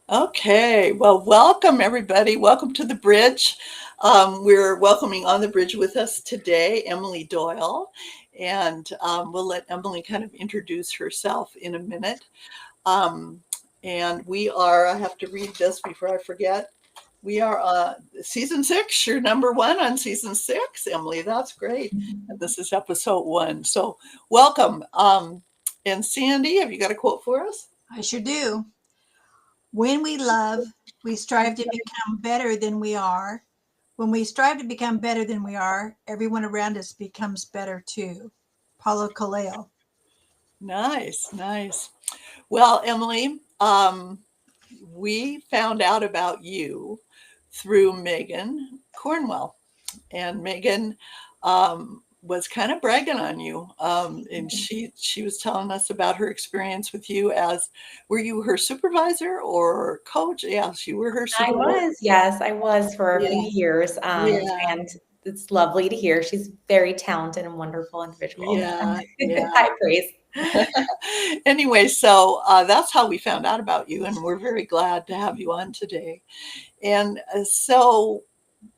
Okay, well, welcome everybody. Welcome to the bridge. We're welcoming on the bridge with us today Emily Doyle, and we'll let Emily kind of introduce herself in a minute. Um, and we are, I have to read this before I forget. We are season 6. You're number 1 on season 6, Emily. That's great. And this is episode 1. So welcome. And Sandy, have you got a quote for us? I sure do. When we love, we strive to become better than we are. When we strive to become better than we are, everyone around us becomes better too. Paulo Coelho. Nice, nice. Well, Emily, we found out about you through Megan Cornwell, and Megan was kind of bragging on you, and she was telling us about her experience with you as were you her supervisor or coach? Yes, you were her I supervisor. was, yes, I was for a few Yeah, years. yeah, And it's lovely to hear. She's very talented and wonderful individual. yeah, yeah. High praise. Anyway, so that's how we found out about you, and we're very glad to have you on today. And so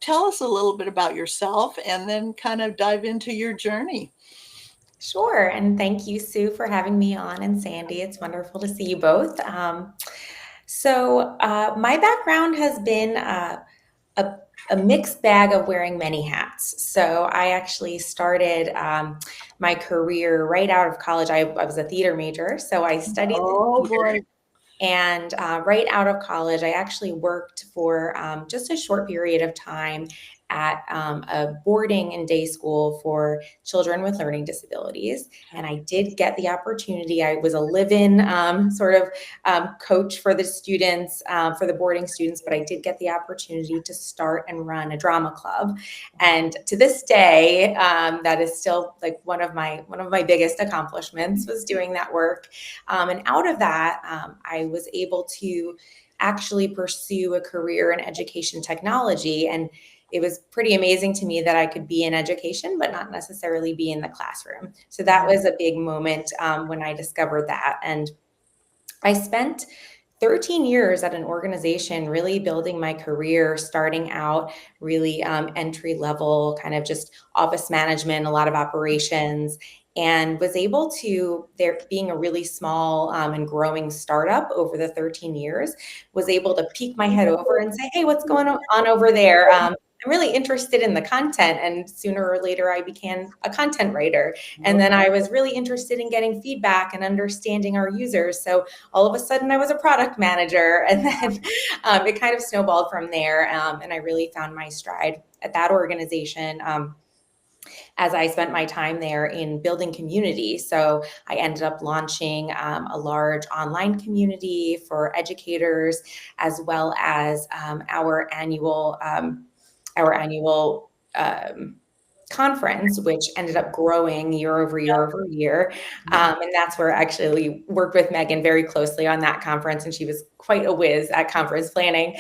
tell us a little bit about yourself and then kind of dive into your journey. Sure. And thank you, Sue, for having me on, and Sandy. It's wonderful to see you both. My background has been a, a mixed bag of wearing many hats. So I actually started my career right out of college. I was a theater major, so I studied Oh theater. boy. And right out of college, I actually worked for just a short period of time at a boarding and day school for children with learning disabilities. And I did get the opportunity. I was a live-in coach for the students, for the boarding students, but I did get the opportunity to start and run a drama club. And to this day, that is still like one of my biggest accomplishments was doing that work. And out of that, I was able to actually pursue a career in education technology. And it was pretty amazing to me that I could be in education, but not necessarily be in the classroom. So that was a big moment when I discovered that. And I spent 13 years at an organization, really building my career, starting out really entry level, kind of just office management, a lot of operations, and was able to, there being a really small and growing startup over the 13 years, was able to peek my head over and say, hey, what's going on over there? I'm really interested in the content. And sooner or later, I became a content writer. And then I was really interested in getting feedback and understanding our users. So all of a sudden I was a product manager, and then it kind of snowballed from there. And I really found my stride at that organization as I spent my time there in building community. So I ended up launching a large online community for educators, as well as our annual conference, which ended up growing year over year over year. And that's where actually we worked with Megan very closely on that conference, and she was quite a whiz at conference planning.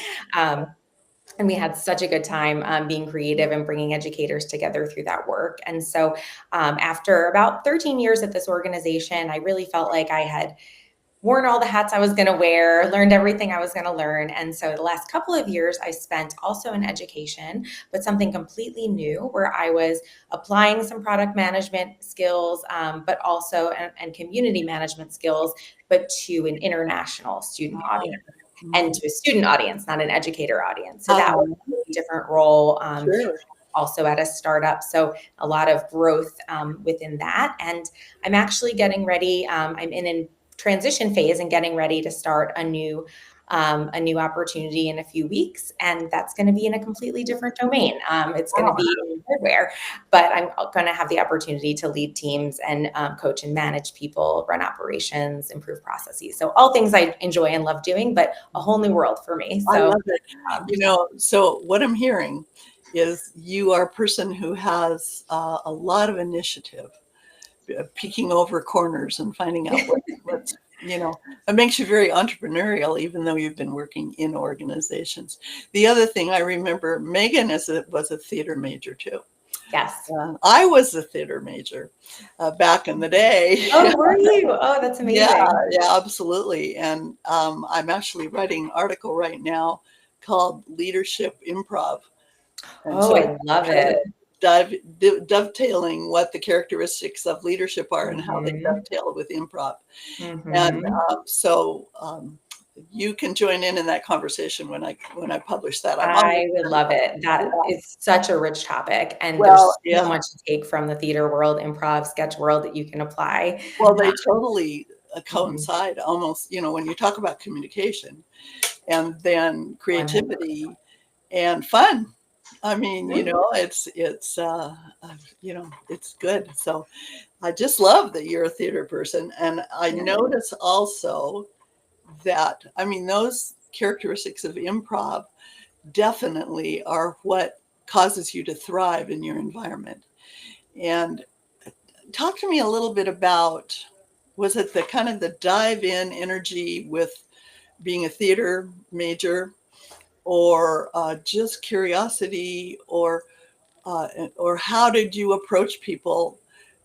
And we had such a good time being creative and bringing educators together through that work. And so after about 13 years at this organization, I really felt like I had worn all the hats I was going to wear, learned everything I was going to learn. And so the last couple of years I spent also in education, but something completely new, where I was applying some product management skills, but also and community management skills, but to an international student audience and to a student audience, not an educator audience. So that was a really different role. Sure. Also at a startup. So a lot of growth within that. And I'm actually getting ready. I'm in a transition phase and getting ready to start a new opportunity in a few weeks. And that's going to be in a completely different domain. It's going to be in hardware, but I'm going to have the opportunity to lead teams and coach and manage people, run operations, improve processes. So all things I enjoy and love doing, but a whole new world for me. I So love it. So what I'm hearing is you are a person who has a lot of initiative, peeking over corners and finding out what's, it makes you very entrepreneurial, even though you've been working in organizations. The other thing I remember, Megan was a theater major too. Yes. I was a theater major back in the day. Oh, were you? Oh, that's Yeah, amazing. yeah, absolutely. And I'm actually writing an article right now called Leadership Improv. And Oh, so I love it. dovetailing what the characteristics of leadership are and how they Mhm. dovetail with improv. And Mhm. you can join in that conversation when I publish that. I'm always I would love it. That is such a rich topic, and well, there's so yeah. much to take from the theater world, improv, sketch world that you can apply. Well, they totally Mhm. coincide almost, when you talk about communication and then 100. creativity and fun. I mean, Mhm. it's good. So I just love that you're a theater person. And I Yeah. notice also that, I mean, those characteristics of improv definitely are what causes you to thrive in your environment. And talk to me a little bit about, was it the kind of the dive in energy with being a theater major, or just curiosity, or how did you approach people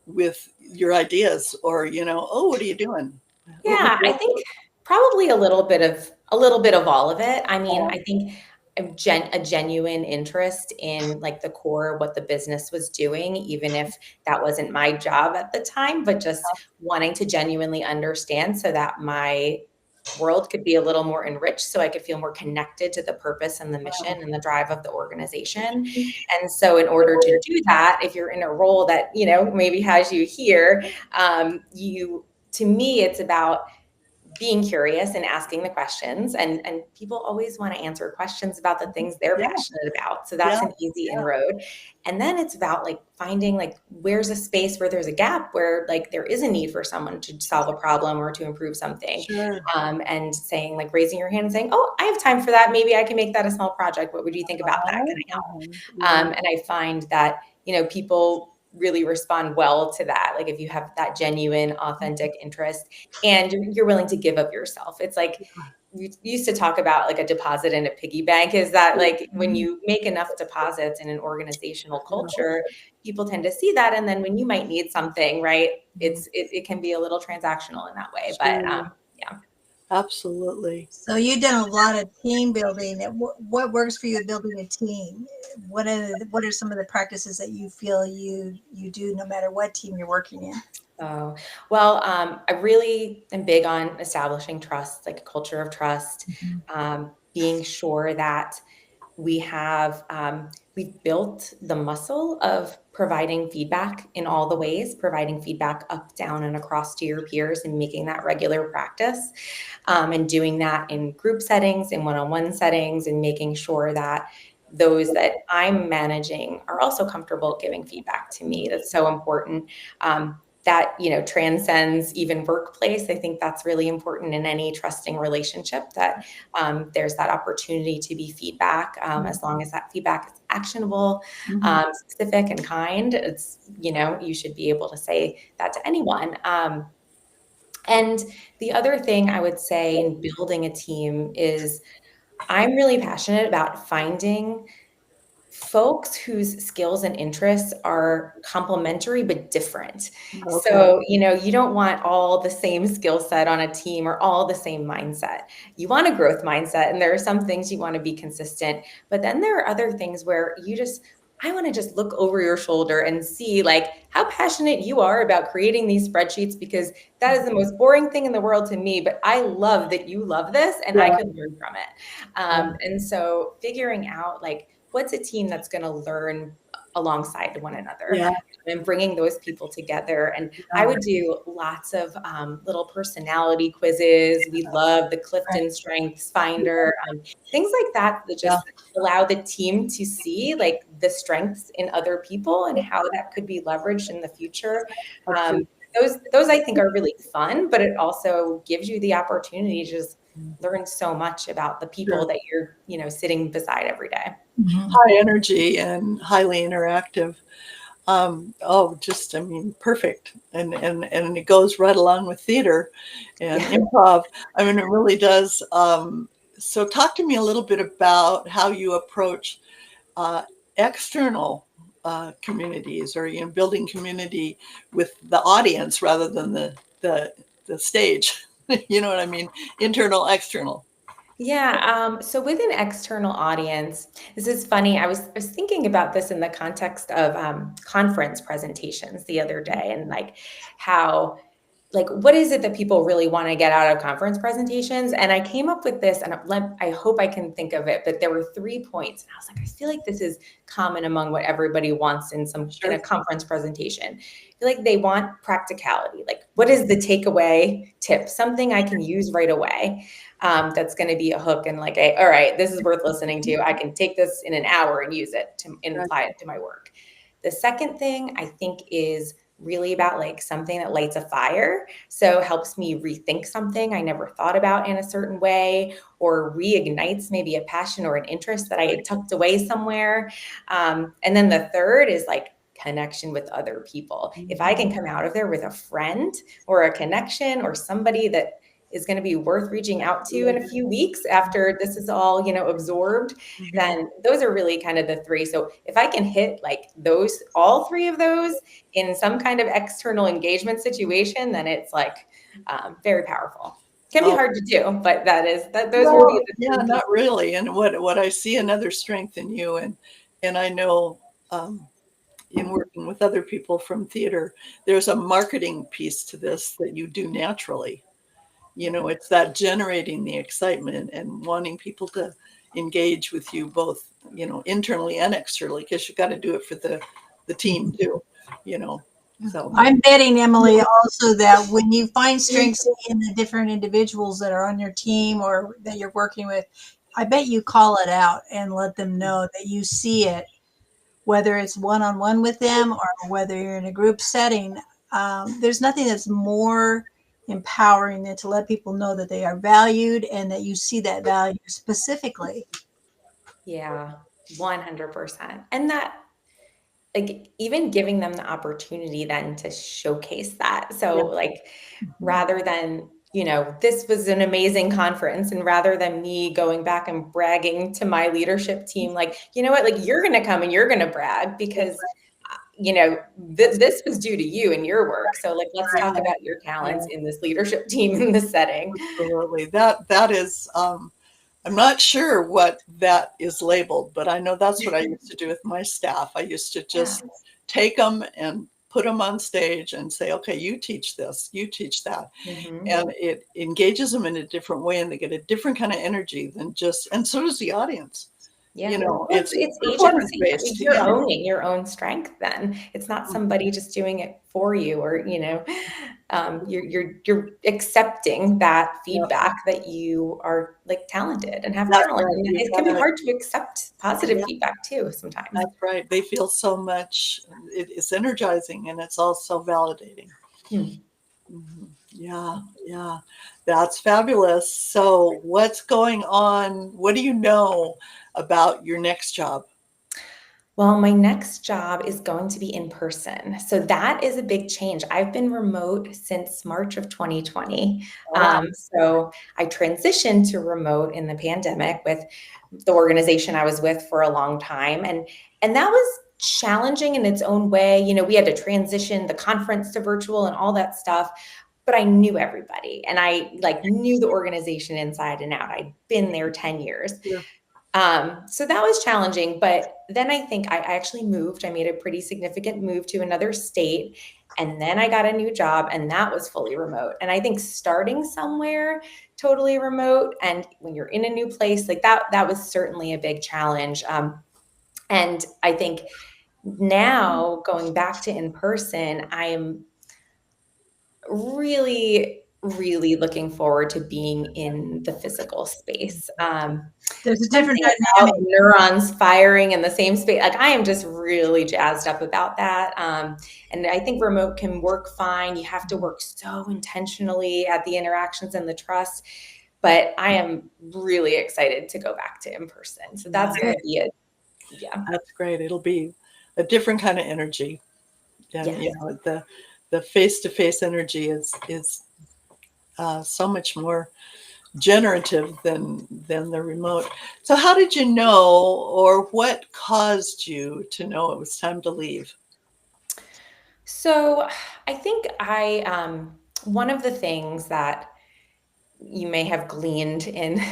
with your ideas, or oh, what are you doing? What was Yeah, I your think probably a little bit of all of it. I mean, I think a genuine interest in like the core of what the business was doing, even if that wasn't my job at the time, but just wanting to genuinely understand so that my world could be a little more enriched, so I could feel more connected to the purpose and the mission and the drive of the organization. And so in order to do that, if you're in a role that, maybe has you here, to me, it's about being curious and asking the questions, and people always want to answer questions about the things they're yeah, passionate about, so yeah, that's an easy inroad. And then it's about like finding like where's a space where there's a gap where like there is a need for someone to solve a problem or to improve something, sure. and saying like raising your hand and saying, oh, I have time for that, maybe I can make that a small project, what would you think about that, can I help? Yeah, And I find that, people really respond well to that. Like if you have that genuine, authentic interest and you're willing to give of yourself. It's like we used to talk about like a deposit in a piggy bank, is that like when you make enough deposits in an organizational culture, people tend to see that. And then when you might need something, right, it can be a little transactional in that way. But sure, yeah. absolutely. So you've done a lot of team building. What works for you in building a team? What are some of the practices that you feel you do no matter what team you're working in? Oh, well, I really am big on establishing trust, like a culture of trust, being sure that we have we've built the muscle of providing feedback in all the ways, providing feedback up, down, and across to your peers, and making that regular practice, and doing that in group settings, in one-on-one settings, and making sure that those that I'm managing are also comfortable giving feedback to me. That's so important. That transcends even workplace. I think that's really important in any trusting relationship, that there's that opportunity to be feedback, as long as that feedback is actionable, specific, and kind. It's you should be able to say that to anyone. And the other thing I would say in building a team is I'm really passionate about finding folks whose skills and interests are complementary but different. Okay. So, you don't want all the same skill set on a team or all the same mindset. You want a growth mindset, and there are some things you want to be consistent, but then there are other things where I want to just look over your shoulder and see like how passionate you are about creating these spreadsheets, because that is the most boring thing in the world to me, but I love that you love this and I Yeah, could learn from it. And so figuring out like, what's a team that's going to learn alongside one another, yeah, and bringing those people together. And I yeah. would do lots of little personality quizzes. We love the Clifton Strengths Finder, things like that, that Yeah, just allow the team to see like the strengths in other people and how that could be leveraged in the future. Um, absolutely. those I think are really fun, but it also gives you the opportunity to just learn so much about the people Sure. that you're, sitting beside every day. High energy and highly interactive. I mean, perfect. And it goes right along with theater and Yeah. improv. I mean, it really does. So talk to me a little bit about how you approach uh, external communities, or building community with the audience rather than the stage. You know what I mean? Internal, external. Yeah. So with an external audience, this is funny. I was thinking about this in the context of conference presentations the other day, and like how, like, what is it that people really want to get out of conference presentations? And I came up with this, and I hope I can think of it, but there were 3 points. And I was like, I feel like this is common among what everybody wants in a conference presentation. I feel like they want practicality. Like, what is the takeaway tip? Something I can use right away. That's going to be a hook, and like, all right, this is worth listening to. I can take this in an hour and use it and apply it to my work. The second thing I think is really about like something that lights a fire. So helps me rethink something I never thought about in a certain way, or reignites maybe a passion or an interest that I had tucked away somewhere. And then the third is like connection with other people. If I can come out of there with a friend or a connection or somebody that is going to be worth reaching out to in a few weeks after this is all, absorbed, then those are really kind of the three. So if I can hit like those, all three of those in some kind of external engagement situation, then it's like very powerful. Can be hard to do, but those would be the Yeah, three not really. And what I see another strength in you, and I know in working with other people from theater, there's a marketing piece to this that you do naturally. It's that generating the excitement and wanting people to engage with you both, internally and externally, because you got to do it for the team too, so. I'm betting, Emily, also that when you find strengths in the different individuals that are on your team or that you're working with, I bet you call it out and let them know that you see it, whether it's one-on-one with them or whether you're in a group setting. There's nothing that's more empowering than to let people know that they are valued and that you see that value specifically. Yeah, 100%. And that, like, even giving them the opportunity then to showcase that. So like, rather than, this was an amazing conference, and rather than me going back and bragging to my leadership team, like, you know what, like, you're going to come and you're going to brag because this was due to you and your work. So like, let's talk about your talents in this leadership team in this setting. Absolutely. That is, I'm not sure what that is labeled, but I know that's what I used to do with my staff. I used to just take them and put them on stage and say, okay, you teach this, you teach that. And it engages them in a different way, and they get a different kind of energy than and so does the audience. Yeah. It's agency. based. You're owning your own strength then. It's not somebody just doing it for you, or, you're accepting that feedback that you are like talented and have That's talent. right. And it can be hard to accept positive feedback too sometimes. That's right. They feel so much. It's energizing, and it's also validating. Yeah. That's fabulous. So what's going on? What do you know about your next job? Well, my next job is going to be in person. So that is a big change. I've been remote since March of 2020. So I transitioned to remote in the pandemic with the organization I was with for a long time. And that was challenging in its own way. We had to transition the conference to virtual and all that stuff. But I knew everybody, and I like knew the organization inside and out. I'd been there 10 years. So that was challenging. But then I think I actually moved. I made a pretty significant move to another state. And then I got a new job, and that was fully remote. And I think starting somewhere totally remote, and when you're in a new place, like that was certainly a big challenge. And I think now going back to in person, I am really, really looking forward to being in the physical space. There's a different About dynamic. neurons firing in the same space. Like, I am just really jazzed up about that. And I think remote can work fine. You have to work so intentionally at the interactions and the trust. But I am really excited to go back to in person. So that's going to be That's great. It'll be a different kind of energy. And the face-to-face energy is so much more generative than the remote. So how did you know, or what caused you to know it was time to leave? So I think one of the things that you may have gleaned in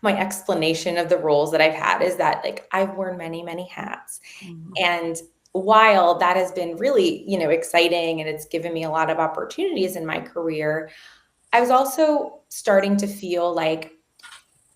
my explanation of the roles that I've had is that like I've worn many, many hats. Mhm. And while that has been really, exciting and it's given me a lot of opportunities in my career, I was also starting to feel like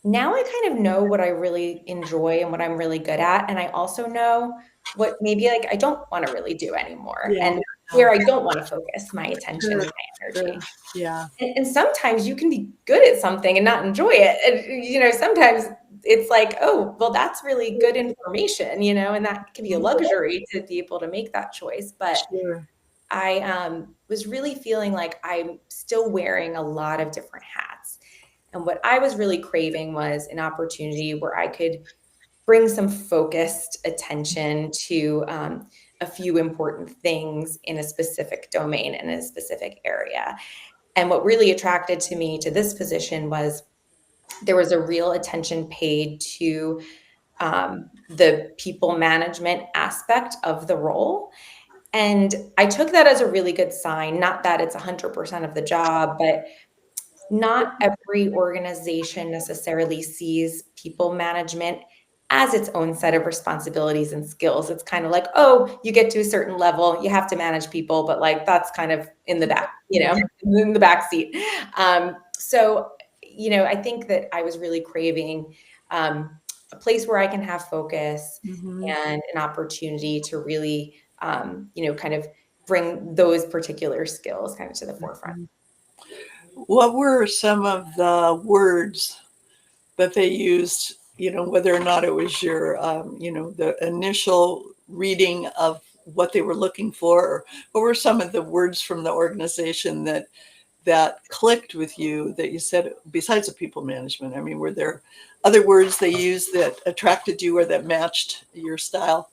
now I kind of know what I really enjoy and what I'm really good at. And I also know what maybe like I don't want to really do anymore Yeah. and where I don't want to focus my attention Sure. and my Sure. energy. Yeah. And sometimes you can be good at something and not enjoy it. And, sometimes it's like, oh, well, that's really good information, and that can be a luxury to be able to make that choice. But Sure. I was really feeling like I'm still wearing a lot of different hats. And what I was really craving was an opportunity where I could bring some focused attention to a few important things in a specific domain, in a specific area. And what really attracted to me to this position was there was a real attention paid to the people management aspect of the role. And I took that as a really good sign, not that it's 100% of the job, but not every organization necessarily sees people management as its own set of responsibilities and skills. It's kind of like, oh, you get to a certain level, you have to manage people, but like that's kind of in the back, Yeah. in the back seat. So, I think that I was really craving a place where I can have focus Mhm. and an opportunity to really, kind of bring those particular skills kind of to the forefront. What were some of the words that they used, whether or not it was your, the initial reading of what they were looking for, or what were some of the words from the organization that clicked with you that you said, besides the people management? I mean, were there other words they used that attracted you or that matched your style?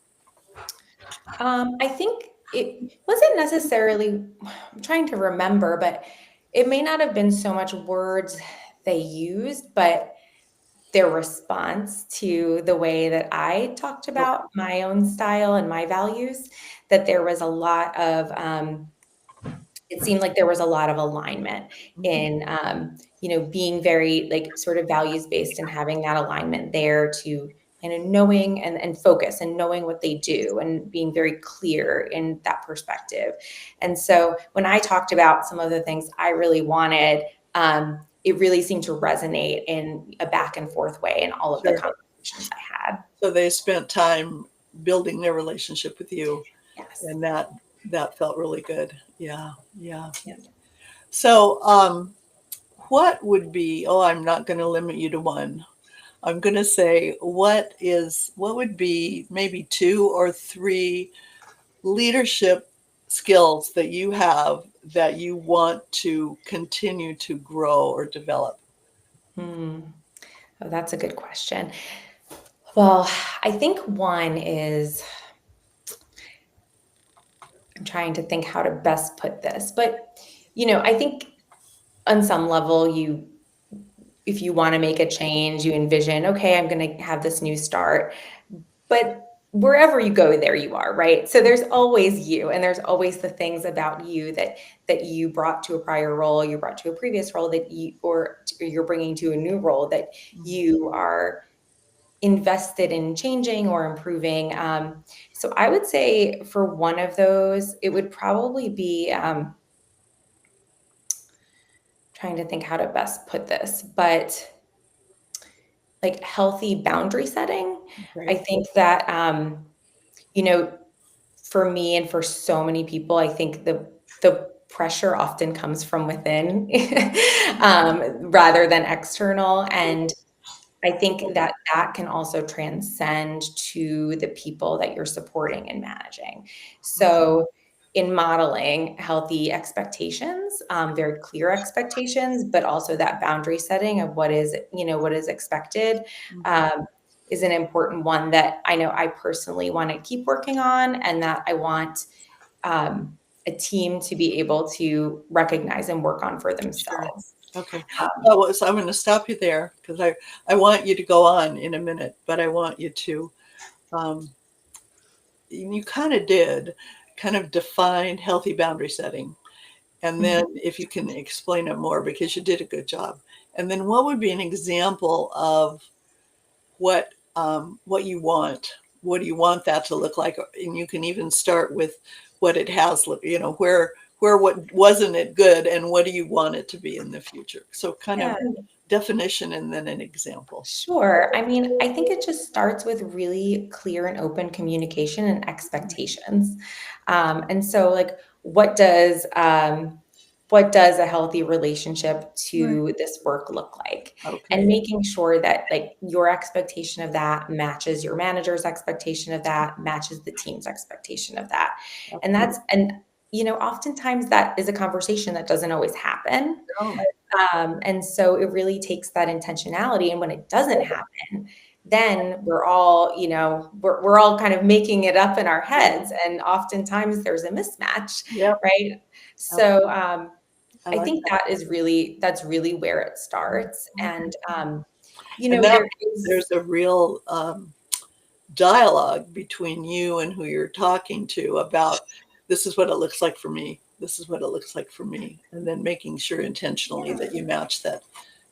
I think it wasn't necessarily, I'm trying to remember, but it may not have been so much words they used, but their response to the way that I talked about my own style and my values, that there was a lot of, it seemed like there was a lot of alignment in, being very like sort of values based and having that alignment there to knowing and focus and knowing what they do and being very clear in that perspective. And so when I talked about some of the things I really wanted, it really seemed to resonate in a back and forth way in all of the Sure. conversations I had. So they spent time building their relationship with you, Yes. and that felt really good. Yeah, yeah. Yeah. So, what would be? Oh, I'm not going to limit you to one. I'm going to say what would be maybe two or three leadership skills that you have that you want to continue to grow or develop? Hmm. Oh, that's a good question. Well, I think one is, I'm trying to think how to best put this, but I think on some level, if you want to make a change, you envision, okay, I'm going to have this new start, but wherever you go, there you are, right? So there's always you, and there's always the things about you that you brought to a prior role, you brought to a previous role that or you're bringing to a new role that you are invested in changing or improving. So I would say for one of those, it would probably be trying to think how to best put this, but like healthy boundary setting. I Great. think that, you know, for me and for so many people, I think the pressure often comes from within rather than external. And I think that that can also transcend to the people that you're supporting and managing. So, in modeling healthy expectations, very clear expectations, but also that boundary setting of what is expected, um, is an important one that I know I personally want to keep working on, and that I want um, a team to be able to recognize and work on for Sure. themselves. Okay. Um, So I'm going to stop you there because I want you to go on in a minute, but I want you to, um, you kind of did kind of define healthy boundary setting. And then if you can explain it more, because you did a good job. And then what would be an example of what you want? What do you want that to look like? And you can even start with what it has, where what wasn't it good and what do you want it to be in the future? So kind of yeah. definition and then an example. Sure. I mean, I think it just starts with really clear and open communication and expectations. And so, like, what does a healthy relationship Right. to this work look like? And Okay. making sure that, like, your expectation of that matches your manager's expectation of that, matches the team's expectation of that. And Okay. that's and oftentimes that is a conversation that doesn't always happen. Oh, And so it really takes that intentionality. And when it doesn't happen, then we're all kind of making it up in our heads. And oftentimes there's a mismatch, yep. right? Okay. So I I like think that's really where it starts. that. And, And that there means is, there's a real dialogue between you and who you're talking to about this is what it looks like for me. This is what it looks like for me. And then making sure intentionally that you match them.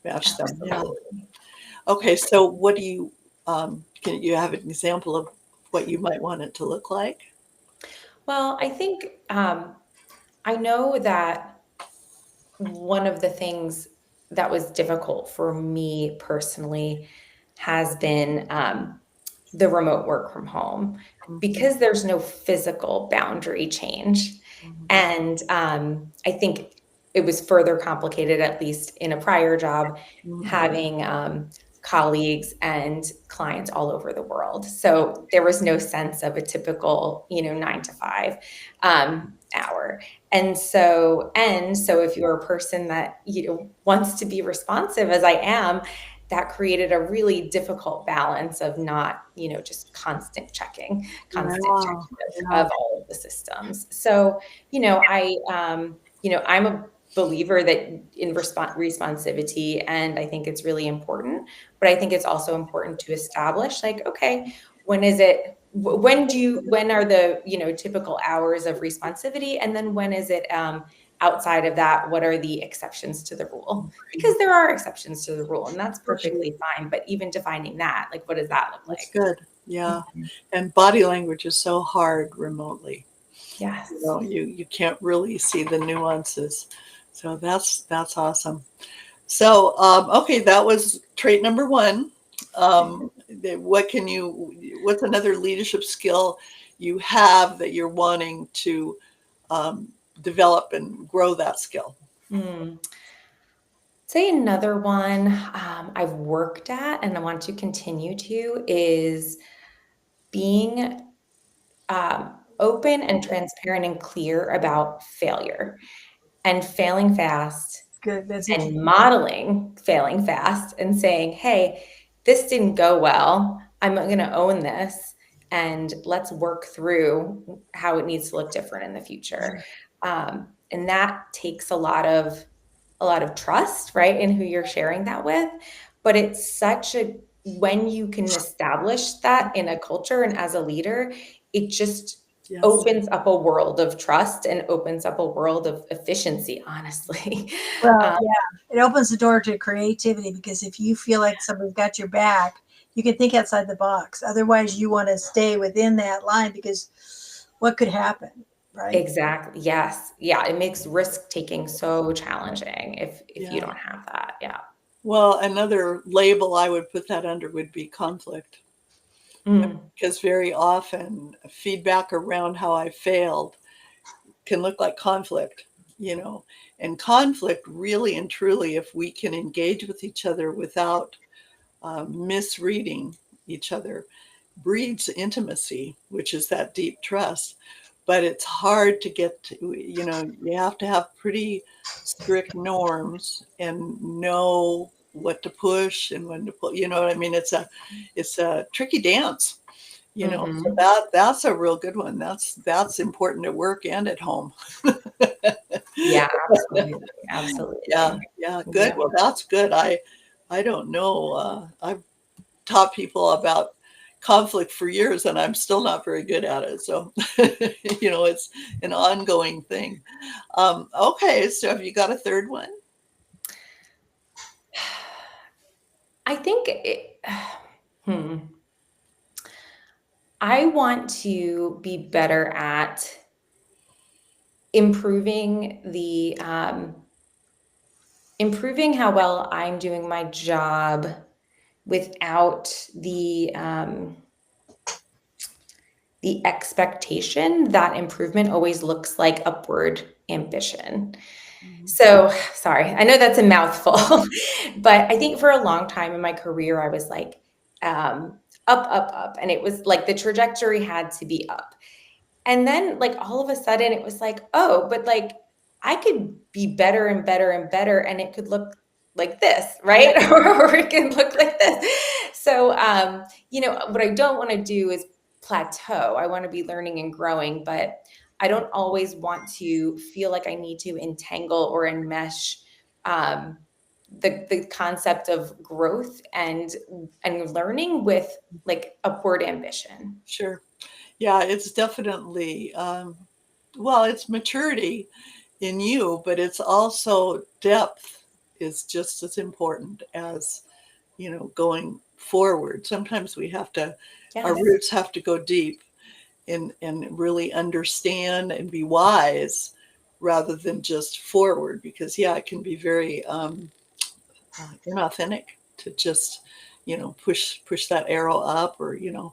Yeah. absolutely. Okay. So what do you, can you have an example of what you might want it to look like? Well, I think I know that one of the things that was difficult for me personally has been the remote work from home because there's no physical boundary change. Mhm. And I think it was further complicated, at least in a prior job, Mhm. having colleagues and clients all over the world. So there was no sense of a typical, 9 to 5 hour. And so if you're a person that, wants to be responsive as I am, that created a really difficult balance of not, just constant Yeah. checking Yeah. of all of the systems. So, I'm a believer that in responsivity, and I think it's really important. But I think it's also important to establish, like, okay, when is it? When are the typical hours of responsivity, and then when is it outside of that? What are the exceptions to the rule? Because there are exceptions to the rule, and that's For sure. perfectly fine. But even defining that, like, what does that look That's like? good. Yeah. Mhm. And body language is so hard remotely. Yes. You can't really see the nuances. So that's awesome. So okay, that was trait number one. What's another leadership skill you have that you're wanting to um, develop and grow that skill? Hmm. Say another one I've worked at and I want to continue to is being open and transparent and clear about failure and failing fast Good. That's and interesting. modeling failing fast and saying, hey, this didn't go well. I'm going to own this and let's work through how it needs to look different in the future. And that takes a lot of trust, right, in who you're sharing that with. But it's when you can establish that in a culture and as a leader, it just Yes. opens up a world of trust and opens up a world of efficiency, honestly. Well, Um, yeah, it opens the door to creativity because if you feel like somebody's got your back, you can think outside the box. Otherwise, you want to stay within that line because what could happen, right? exactly. Yes. Yeah. It makes risk taking so challenging if you Yeah. don't have that. Yeah. Well, another label I would put that under would be conflict. Mm. Because very often feedback around how I failed can look like conflict. And conflict really and truly, if we can engage with each other without misreading each other, breeds intimacy, which is that deep trust. But it's hard to get to, you have to have pretty strict norms and know what to push and when to pull, you know what I mean? It's a tricky dance. You know, so Mhm. that's a real good one. That's important at work and at home. Yeah, absolutely. Yeah, Absolutely. yeah, good. Yeah. Well, that's good. I don't know. I've taught people about conflict for years, and I'm still not very good at it. So, you know, it's an ongoing thing. Okay, so have you got a third one? I think hmm. I want to be better at improving improving how well I'm doing my job without the expectation that improvement always looks like upward ambition. Mhm. So, sorry, I know that's a mouthful, but I think for a long time in my career, I was like, up, up, up. And it was like the trajectory had to be up. And then, like, all of a sudden, it was like, oh, but like, I could be better and better and better, and it could look like this, Yeah, right? Or it can look like this. So, what I don't want to do is plateau. I want to be learning and growing, but I don't always want to feel like I need to entangle or enmesh um, the concept of growth and learning with like upward ambition. sure. Yeah, it's definitely, well, it's maturity in you, but it's also depth is just as important as, you know, going forward. Sometimes we have to, our Yes. roots have to go deep and really understand and be wise rather than just forward because, yeah, it can be very inauthentic to just, you know, push that arrow up or, you know,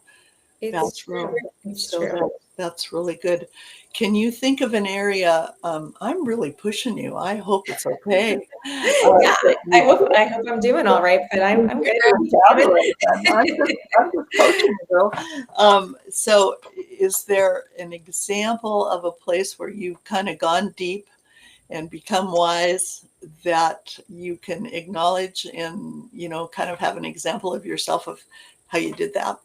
It's that's true. real. It's So true. that's really good. Can you think of an area? I'm really pushing you. I hope it's okay. Yeah, That I you hope I hope I'm doing all right, but I'm good. I'm good. fabulous. I'm just coaching you, girl. So, is there an example of a place where you've kind of gone deep and become wise that you can acknowledge and, you know, kind of have an example of yourself of how you did that?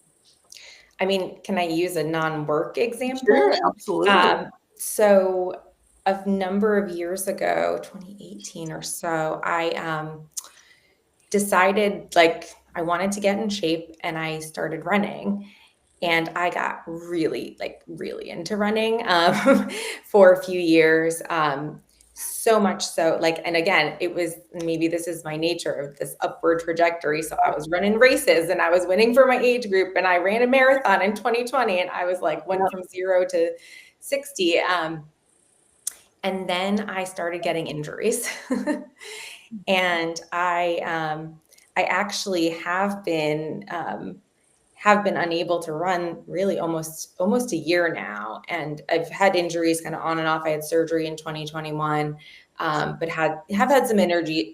I mean, can I use a non-work Sure, example? absolutely. So a number of years ago, 2018 or so, I decided like I wanted to get in shape and I started running. And I got really, like, really into running for a few years. So much so, like, and again, it was maybe this is my nature of this upward trajectory. So I was running races and I was winning for my age group, and I ran a marathon in 2020, and I was like Yeah. went from 0 to 60. And then I started getting injuries, and I actually have been unable to run really almost a year now, and I've had injuries kind of on and off. I had surgery in 2021, but have had some Mhm.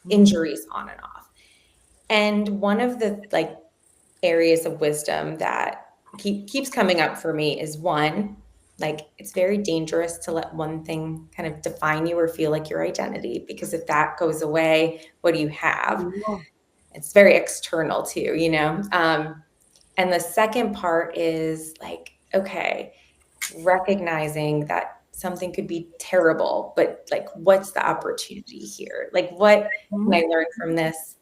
injuries on and off. And one of the like areas of wisdom that keeps coming up for me is one, like it's very dangerous to let one thing kind of define you or feel like your identity, because if that goes away, what do you have? Yeah. It's very external too, you know. And the second part is like, okay, recognizing that something could be terrible, but like, what's the opportunity here? Like, what can Mhm. I learn from this?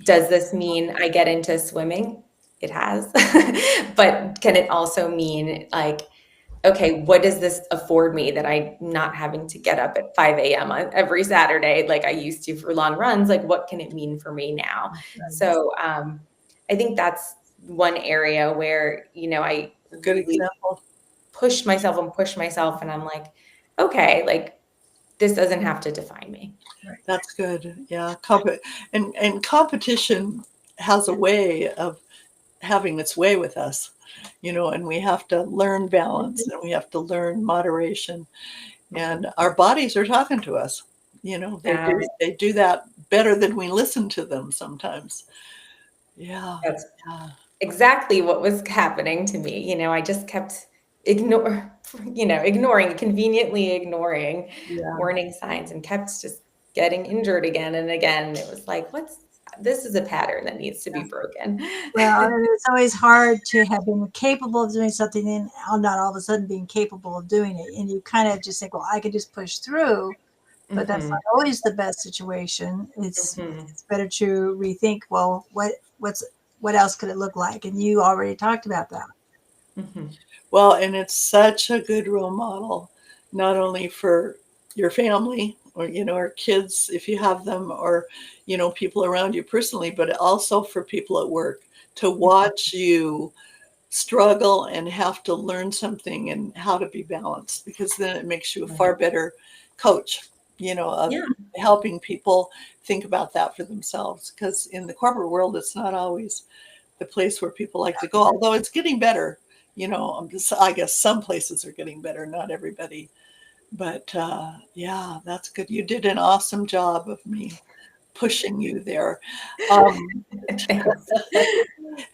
Does this mean I get into swimming? It has. But can it also mean like, okay, what does this afford me that I'm not having to get up at 5 a.m. on every Saturday like I used to for long runs? Like, what can it mean for me now? Nice. So I think that's one area where, I A good really example. push myself, and I'm like, okay, like this doesn't have to define me. That's good. Yeah. And competition has a way of having its way with us, you know, and we have to learn balance and we have to learn moderation. And our bodies are talking to us. You know, Yes, they do that better than we listen to them sometimes. Yeah. that's Yeah. exactly what was happening to me. I just kept ignore, ignoring, conveniently ignoring Yeah. warning signs, and kept just getting injured again and again. It was like, this is a pattern that needs to be broken. Well, and it's always hard to have been capable of doing something and not all of a sudden being capable of doing it. And you kind of just think, well, I could just push through, but that's not always the best situation. It's better to rethink, well, what else could it look like? And you already talked about that. Well, and it's such a good role model, not only for your family or, or kids, if you have them, or, people around you personally, but also for people at work to watch you struggle and have to learn something and how to be balanced, because then it makes you a far better coach, of helping people think about that for themselves. Because in the corporate world, it's not always the place where people like to go, although it's getting better. I guess some places are getting better, not everybody. But yeah, that's good. You did an awesome job of me pushing you there.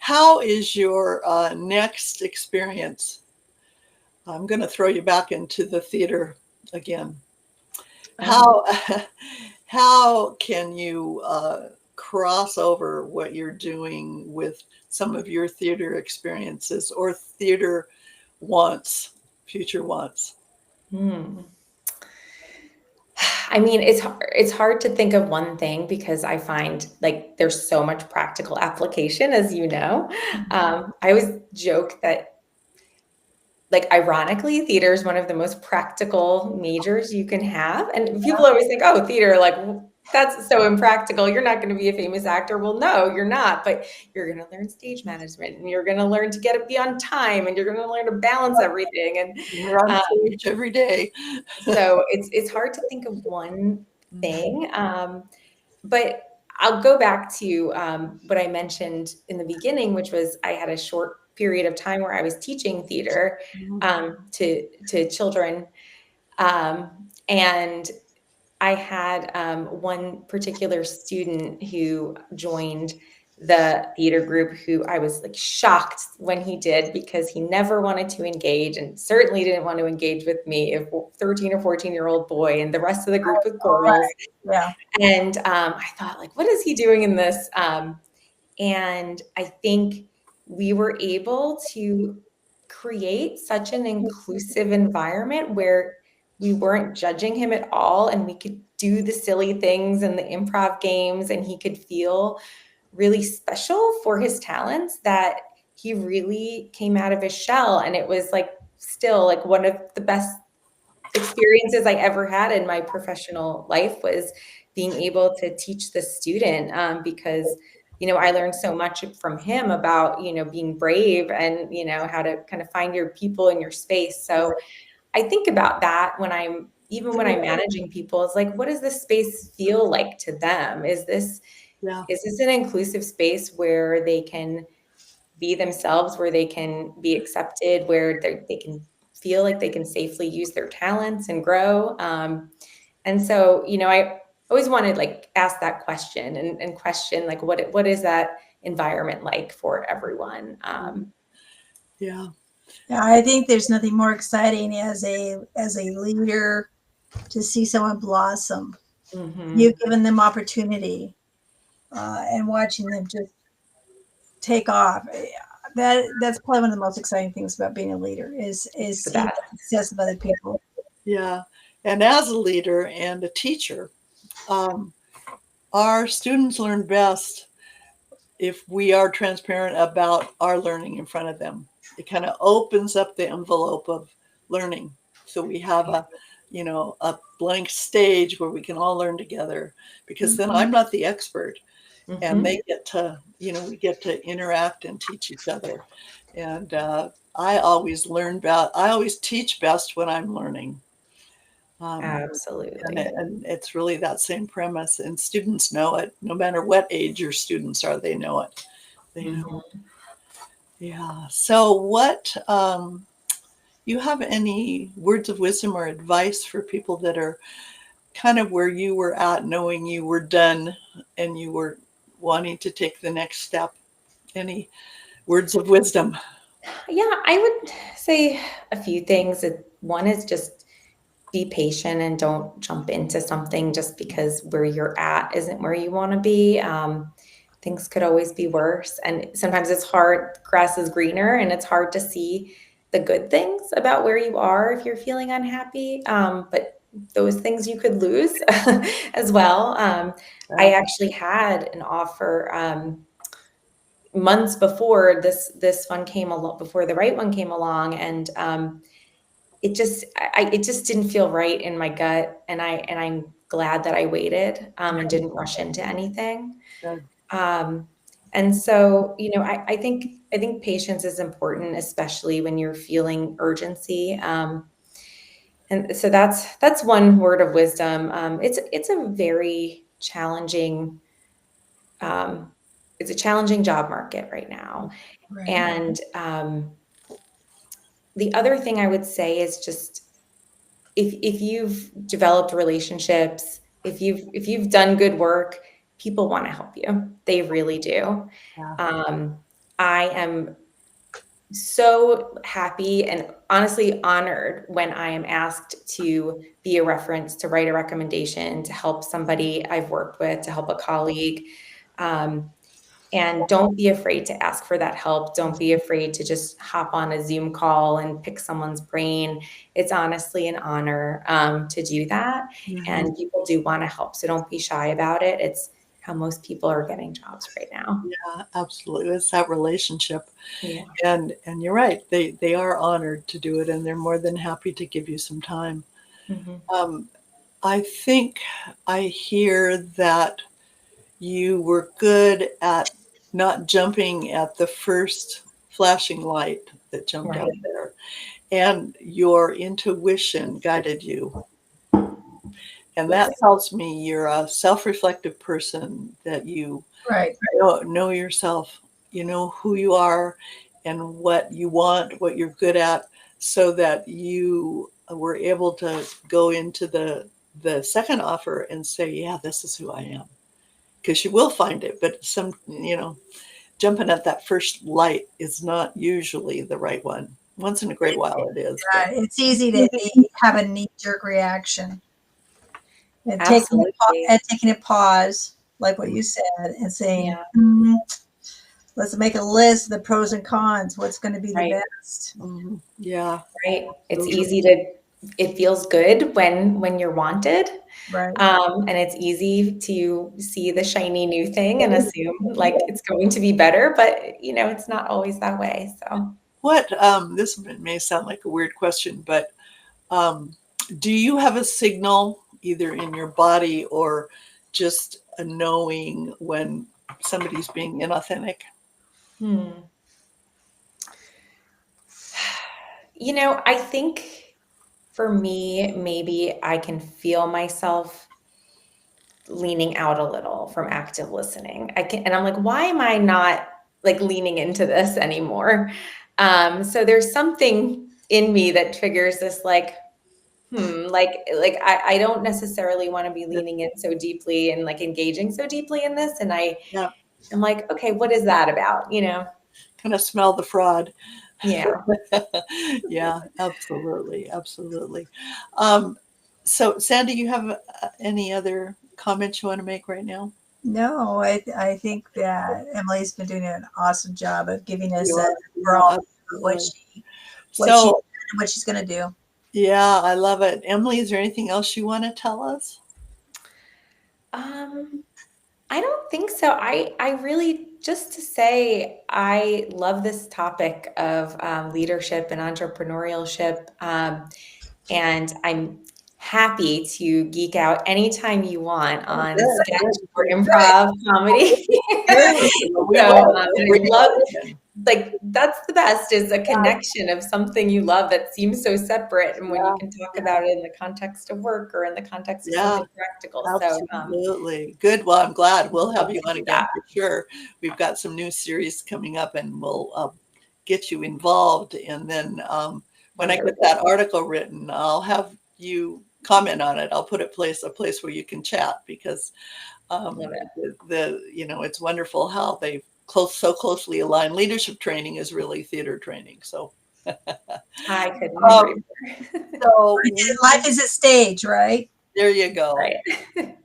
How is your next experience? I'm going to throw you back into the theater again. How how can you cross over what you're doing with some of your theater experiences or theater future wants? I mean, it's hard to think of one thing, because I find like there's so much practical application, as you know. I always joke that, like, ironically, theater is one of the most practical majors you can have. And people always think, oh, theater, like, that's so impractical. You're not going to be a famous actor. Well, no, you're not. But you're going to learn stage management, and you're going to learn to be on time, and you're going to learn to balance everything. And you're on stage every day. So it's hard to think of one thing. But I'll go back to what I mentioned in the beginning, which was I had a short period of time where I was teaching theater to children. And I had one particular student who joined the theater group, who I was like shocked when he did, because he never wanted to engage, and certainly didn't want to engage with me, a 13 or 14-year-old boy, and the rest of the group was girls. Yeah. And I thought, like, what is he doing in this? And I think we were able to create such an inclusive environment where we weren't judging him at all, and we could do the silly things and the improv games, and he could feel really special for his talents, that he really came out of his shell. And it was like still like one of the best experiences I ever had in my professional life, was being able to teach the student, because I learned so much from him about being brave, and how to kind of find your people in your space. So I think about that when I'm managing people. It's like, what does this space feel like to them? Is this an inclusive space where they can be themselves, where they can be accepted, where they can feel like they can safely use their talents and grow? And so, I always wanted like ask that question and question like, what is that environment like for everyone? Yeah, I think there's nothing more exciting as a leader to see someone blossom. You've given them opportunity, and watching them just take off. That's probably one of the most exciting things about being a leader is seeing the success of other people. Yeah, and as a leader and a teacher, our students learn best if we are transparent about our learning in front of them. It kind of opens up the envelope of learning, so we have a blank stage where we can all learn together, because then I'm not the expert, and they get to we get to interact and teach each other. And I always teach best when I'm learning. Absolutely. And it's really that same premise, and students know it. No matter what age your students are, they know it. They know. Yeah. So what, you have any words of wisdom or advice for people that are kind of where you were at, knowing you were done and you were wanting to take the next step? Any words of wisdom? Yeah, I would say a few things. One is just be patient and don't jump into something just because where you're at isn't where you want to be. things could always be worse. And sometimes it's hard, grass is greener, and it's hard to see the good things about where you are if you're feeling unhappy. But those things you could lose as well. I actually had an offer months before this one came along, before the right one came along, and it just didn't feel right in my gut, and I'm glad that I waited and didn't rush into anything. Good. And so, I think patience is important, especially when you're feeling urgency. And so that's one word of wisdom. It's a very challenging um, it's a challenging job market right now. Right. And the other thing I would say is just if you've developed relationships, if you've done good work, people want to help you. They really do. Yeah. I am so happy and honestly honored when I am asked to be a reference, to write a recommendation, to help somebody I've worked with, to help a colleague. And don't be afraid to ask for that help. Don't be afraid to just hop on a Zoom call and pick someone's brain. It's honestly an honor to do that. And people do want to help. So don't be shy about it. It's how most people are getting jobs right now. Yeah, absolutely. It's that relationship. Yeah. And you're right. They are honored to do it, and they're more than happy to give you some time. Mm-hmm. I think I hear that you were good at not jumping at the first flashing light that jumped out Right. there, and your intuition guided you. And that Yes. tells me you're a self-reflective person, that you Right. know yourself, you know who you are and what you want, what you're good at, so that you were able to go into the second offer and say, yeah, this is who I am. Because you will find it, but jumping at that first light is not usually the right one. Once in a great while it is. But It's easy to have a knee-jerk reaction. And Absolutely. taking a pause, like what you said, and saying, Yeah. let's make a list of the pros and cons. What's going to be the Right. best? yeah. Right. It feels good when you're wanted. Right. And it's easy to see the shiny new thing and assume like it's going to be better, but it's not always that way. So What this may sound like a weird question, but do you have a signal either in your body or just a knowing when somebody's being inauthentic? I think for me, maybe I can feel myself leaning out a little from active listening. And I'm like, why am I not like leaning into this anymore? So there's something in me that triggers this like I don't necessarily want to be leaning in so deeply and like engaging so deeply in this. And I'm like, okay, what is that about? Kind of smell the fraud. Yeah. Yeah, absolutely. Absolutely. So Sandy, you have any other comments you want to make right now? No, I think that Emily's been doing an awesome job of giving us You a are, overall what absolutely. what she's going to do. Yeah, I love it. Emily, is there anything else you want to tell us? I don't think so. I really, just to say, I love this topic of leadership and entrepreneurship. And I'm happy to geek out anytime you want on sketch or improv comedy. So, and I love, like, that's the best, is a connection of something you love that seems so separate. And when you can talk about it in the context of work or in the context of something practical. So, Absolutely. Good. Well, I'm glad we'll have you on do again that. for sure. We've got some new series coming up and we'll get you involved. And then when I get that article written, I'll have you comment on it. I'll put a place where you can chat, because it's wonderful how they so closely align. Leadership training is really theater training. So I couldn't agree more. so Life is a stage, right? There you go. Right.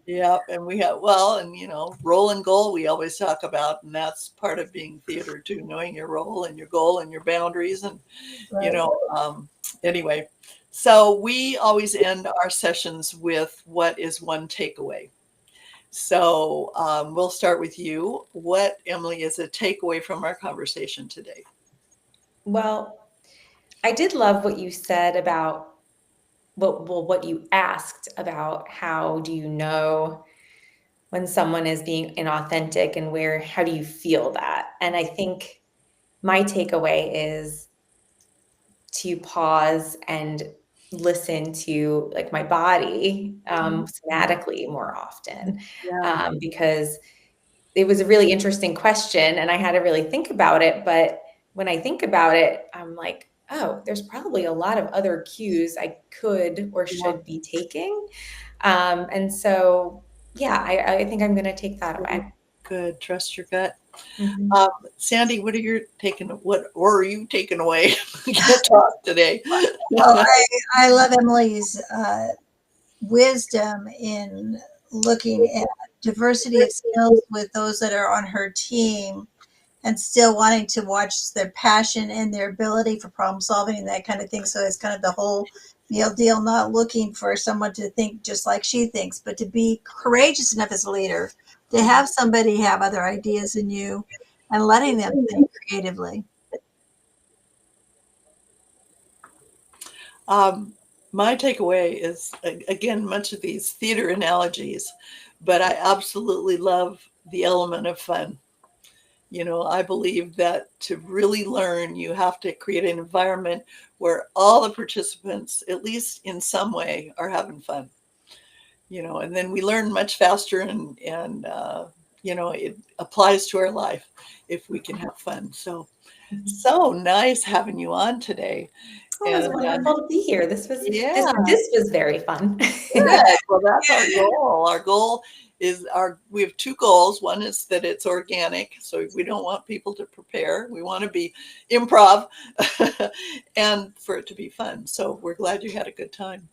Yeah, and we have, well, and role and goal we always talk about, and that's part of being theater too, knowing your role and your goal and your boundaries, and you Right. know, anyway. So we always end our sessions with what is one takeaway. So we'll start with you. What, Emily, is a takeaway from our conversation today? Well, I did love what you said about what you asked about how do you know when someone is being inauthentic and how do you feel that? And I think my takeaway is to pause and listen to like my body somatically more often, Yeah. because it was a really interesting question and I had to really think about it. But when I think about it, I'm like, oh, there's probably a lot of other cues I could or Yeah. should be taking. And so, yeah, I think I'm going to take that away. Good. Trust your gut. Mhm. Sandy, what are you taking away? You can't talk today. Well, I love Emily's wisdom in looking at diversity of skills with those that are on her team and still wanting to watch their passion and their ability for problem solving and that kind of thing. So it's kind of the whole meal deal, not looking for someone to think just like she thinks, but to be courageous enough as a leader to have somebody have other ideas than you and letting them think creatively. My takeaway is, again, much of these theater analogies, but I absolutely love the element of fun. I believe that to really learn, you have to create an environment where all the participants, at least in some way, are having fun. And then we learn much faster, and it applies to our life if we can have fun. So nice having you on today. Oh, it was And wonderful to be here. yeah, This was very fun. good. Well, that's our goal. Our goal is we have two goals. One is that it's organic. So we don't want people to prepare. We want to be improv and for it to be fun. So we're glad you had a good time.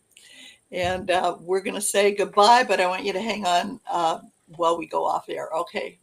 And we're going to say goodbye, but I want you to hang on while we go off air. Okay.